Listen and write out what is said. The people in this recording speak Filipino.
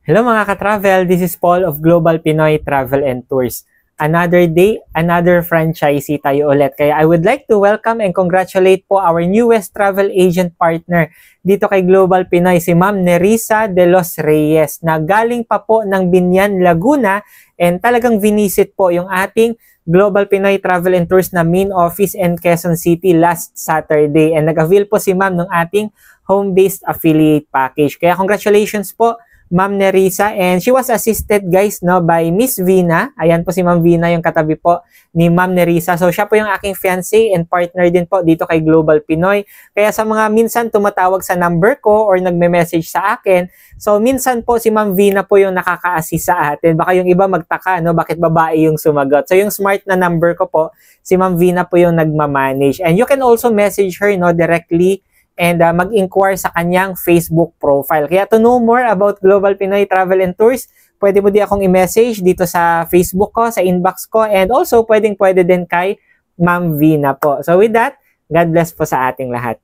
Hello mga ka-travel, this is Paul of Global Pinoy Travel and Tours. Another day, another franchisee tayo ulit. Kaya I would like to welcome and congratulate po our newest travel agent partner dito kay Global Pinoy, si Ma'am Nerissa de los Reyes, na galing pa po ng Binyan, Laguna, and talagang vinisit po yung ating Global Pinoy Travel and Tours na main office in Quezon City last Saturday. And nag-avail po si Ma'am ng ating home-based affiliate package. Kaya congratulations po, Ma'am Nerissa, and she was assisted guys no by Miss Vina. Ayan po si Ma'am Vina, yung katabi po ni Ma'am Nerissa. So siya po yung aking fiancé and partner din po dito kay Global Pinoy. Kaya sa mga minsan tumatawag sa number ko or nagme-message sa akin, so minsan po si Ma'am Vina po yung nakaka-assist sa atin. Baka yung iba magtaka no, bakit babae yung sumagot. So yung smart na number ko po, si Ma'am Vina po yung nagma-manage. And you can also message her no directly and mag-inquire sa kanyang Facebook profile. Kaya to know more about Global Pinoy Travel and Tours, pwede mo di akong i-message dito sa Facebook ko, sa inbox ko, and also pwede din kay Ma'am Vina po. So with that, God bless po sa ating lahat.